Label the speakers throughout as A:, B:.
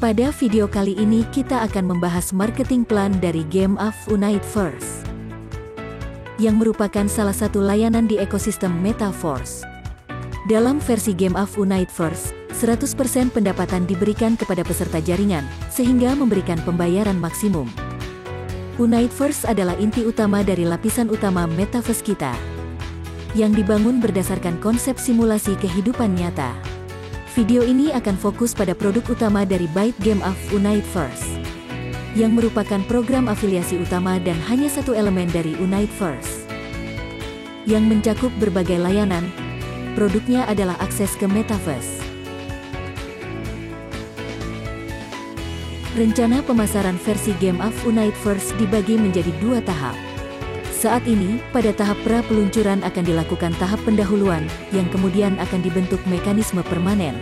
A: Pada video kali ini kita akan membahas marketing plan dari Game of Universe, yang merupakan salah satu layanan di ekosistem Metaverse. Dalam versi Game of Universe, 100% pendapatan diberikan kepada peserta jaringan, sehingga memberikan pembayaran maksimum. Universe adalah inti utama dari lapisan utama Metaverse kita, yang dibangun berdasarkan konsep simulasi kehidupan nyata. Video ini akan fokus pada produk utama dari Byte Game of Universe, yang merupakan program afiliasi utama dan hanya satu elemen dari Universe, yang mencakup berbagai layanan. Produknya adalah akses ke Metaverse. Rencana pemasaran versi Game of Universe dibagi menjadi 2 tahap. Saat ini, pada tahap pra-peluncuran akan dilakukan tahap pendahuluan, yang kemudian akan dibentuk mekanisme permanen.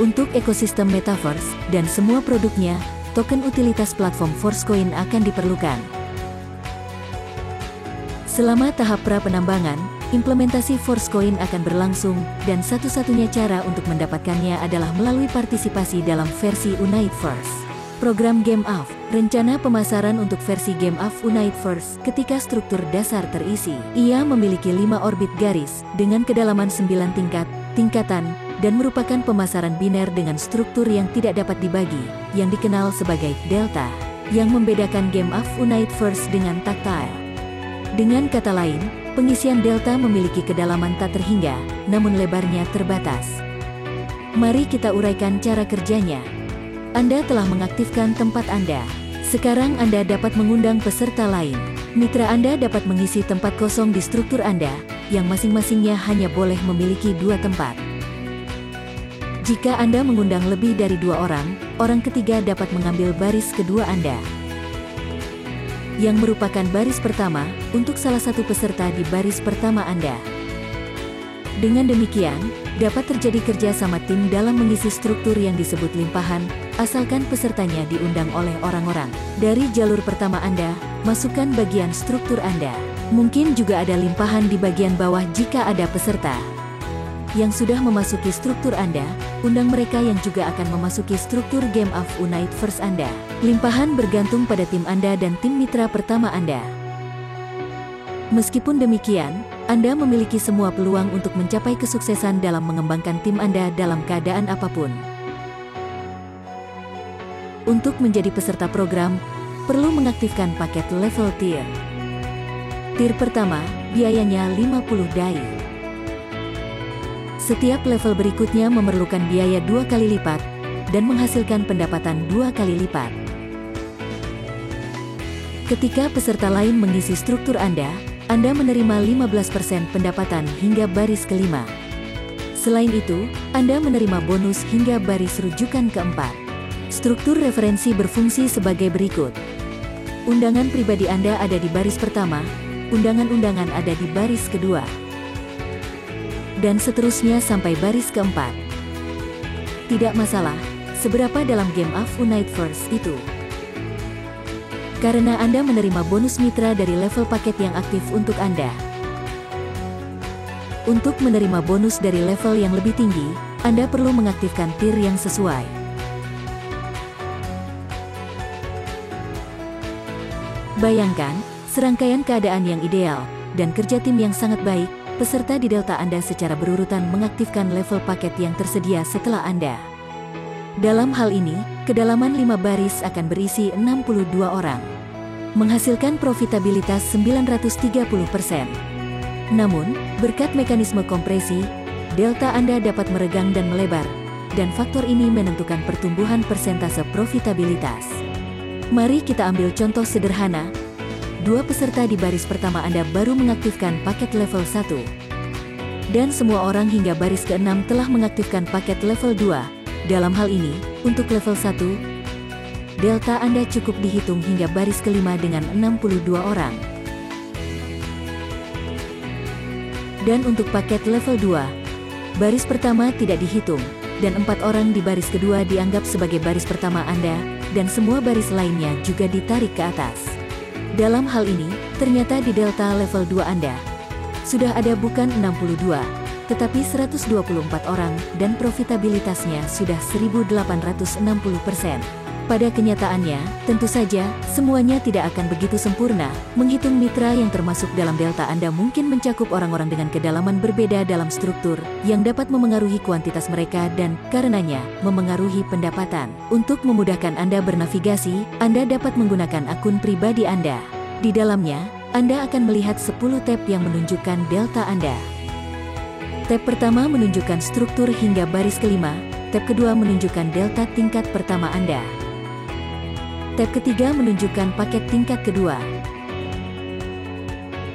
A: Untuk ekosistem Metaverse, dan semua produknya, token utilitas platform Forcecoin akan diperlukan. Selama tahap pra-penambangan, implementasi Forcecoin akan berlangsung, dan satu-satunya cara untuk mendapatkannya adalah melalui partisipasi dalam versi Universe. Program Game of, rencana pemasaran untuk versi Game of Universe ketika struktur dasar terisi. Ia memiliki 5 orbit garis, dengan kedalaman 9 tingkatan, dan merupakan pemasaran biner dengan struktur yang tidak dapat dibagi, yang dikenal sebagai delta, yang membedakan Game of Universe dengan tactile. Dengan kata lain, pengisian delta memiliki kedalaman tak terhingga, namun lebarnya terbatas. Mari kita uraikan cara kerjanya. Anda telah mengaktifkan tempat Anda. Sekarang Anda dapat mengundang peserta lain. Mitra Anda dapat mengisi tempat kosong di struktur Anda, yang masing-masingnya hanya boleh memiliki 2 tempat. Jika Anda mengundang lebih dari 2 orang, orang ketiga dapat mengambil baris kedua Anda, yang merupakan baris pertama, untuk salah satu peserta di baris pertama Anda. Dengan demikian, dapat terjadi kerjasama tim dalam mengisi struktur yang disebut limpahan, asalkan pesertanya diundang oleh orang-orang. Dari jalur pertama Anda, masukkan bagian struktur Anda. Mungkin juga ada limpahan di bagian bawah jika ada peserta yang sudah memasuki struktur Anda, undang mereka yang juga akan memasuki struktur Game of Universe Anda. Limpahan bergantung pada tim Anda dan tim mitra pertama Anda. Meskipun demikian, Anda memiliki semua peluang untuk mencapai kesuksesan dalam mengembangkan tim Anda dalam keadaan apapun. Untuk menjadi peserta program, perlu mengaktifkan paket level tier. Tier pertama, biayanya 50 DAI. Setiap level berikutnya memerlukan biaya 2 kali lipat, dan menghasilkan pendapatan 2 kali lipat. Ketika peserta lain mengisi struktur Anda menerima 15% pendapatan hingga baris kelima. Selain itu, Anda menerima bonus hingga baris rujukan keempat. Struktur referensi berfungsi sebagai berikut. Undangan pribadi Anda ada di baris pertama, undangan-undangan ada di baris kedua, dan seterusnya sampai baris keempat. Tidak masalah, seberapa dalam Game of Universe itu, karena Anda menerima bonus mitra dari level paket yang aktif untuk Anda. Untuk menerima bonus dari level yang lebih tinggi, Anda perlu mengaktifkan tier yang sesuai. Bayangkan, serangkaian keadaan yang ideal, dan kerja tim yang sangat baik, peserta di delta Anda secara berurutan mengaktifkan level paket yang tersedia setelah Anda. Dalam hal ini, kedalaman 5 baris akan berisi 62 orang, menghasilkan profitabilitas 930%. Namun, berkat mekanisme kompresi, delta Anda dapat meregang dan melebar, dan faktor ini menentukan pertumbuhan persentase profitabilitas. Mari kita ambil contoh sederhana. 2 peserta di baris pertama Anda baru mengaktifkan paket level 1. Dan semua orang hingga baris ke-6 telah mengaktifkan paket level 2. Dalam hal ini, untuk level 1, delta Anda cukup dihitung hingga baris kelima dengan 62 orang. Dan untuk paket level 2, baris pertama tidak dihitung, dan 4 orang di baris kedua dianggap sebagai baris pertama Anda, dan semua baris lainnya juga ditarik ke atas. Dalam hal ini, ternyata di delta level 2 Anda sudah ada bukan 62, tetapi 124 orang dan profitabilitasnya sudah 1.860%. Pada kenyataannya, tentu saja, semuanya tidak akan begitu sempurna. Menghitung mitra yang termasuk dalam delta Anda mungkin mencakup orang-orang dengan kedalaman berbeda dalam struktur, yang dapat memengaruhi kuantitas mereka dan, karenanya, memengaruhi pendapatan. Untuk memudahkan Anda bernavigasi, Anda dapat menggunakan akun pribadi Anda. Di dalamnya, Anda akan melihat 10 tab yang menunjukkan delta Anda. Tab pertama menunjukkan struktur hingga baris kelima, tab kedua menunjukkan delta tingkat pertama Anda. Tab ketiga menunjukkan paket tingkat kedua.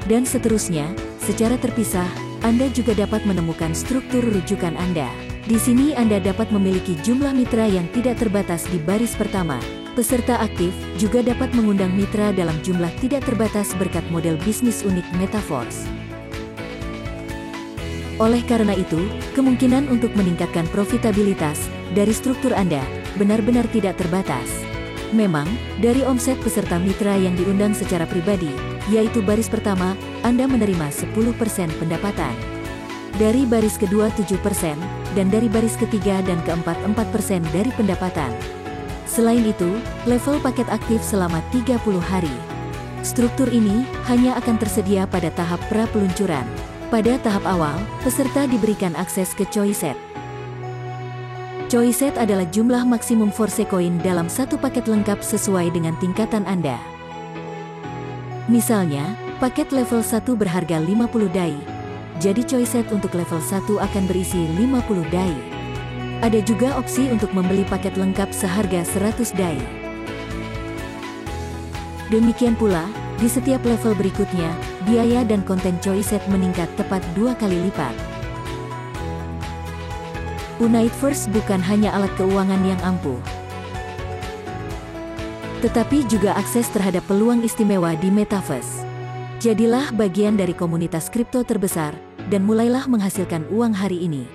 A: Dan seterusnya, secara terpisah, Anda juga dapat menemukan struktur rujukan Anda. Di sini Anda dapat memiliki jumlah mitra yang tidak terbatas di baris pertama. Peserta aktif juga dapat mengundang mitra dalam jumlah tidak terbatas berkat model bisnis unik Metaforce. Oleh karena itu, kemungkinan untuk meningkatkan profitabilitas dari struktur Anda benar-benar tidak terbatas. Memang, dari omset peserta mitra yang diundang secara pribadi, yaitu baris pertama, Anda menerima 10% pendapatan. Dari baris kedua 7%, dan dari baris ketiga dan keempat 4% dari pendapatan. Selain itu, level paket aktif selama 30 hari. Struktur ini hanya akan tersedia pada tahap pra-peluncuran. Pada tahap awal, peserta diberikan akses ke Choiset. Choiset adalah jumlah maksimum Force Coin dalam satu paket lengkap sesuai dengan tingkatan Anda. Misalnya, paket level 1 berharga 50 dai. Jadi Choiset untuk level 1 akan berisi 50 dai. Ada juga opsi untuk membeli paket lengkap seharga 100 dai. Demikian pula, di setiap level berikutnya, biaya dan konten Choiset meningkat tepat 2 kali lipat. Uniteverse bukan hanya alat keuangan yang ampuh, tetapi juga akses terhadap peluang istimewa di Metaverse. Jadilah bagian dari komunitas kripto terbesar, dan mulailah menghasilkan uang hari ini.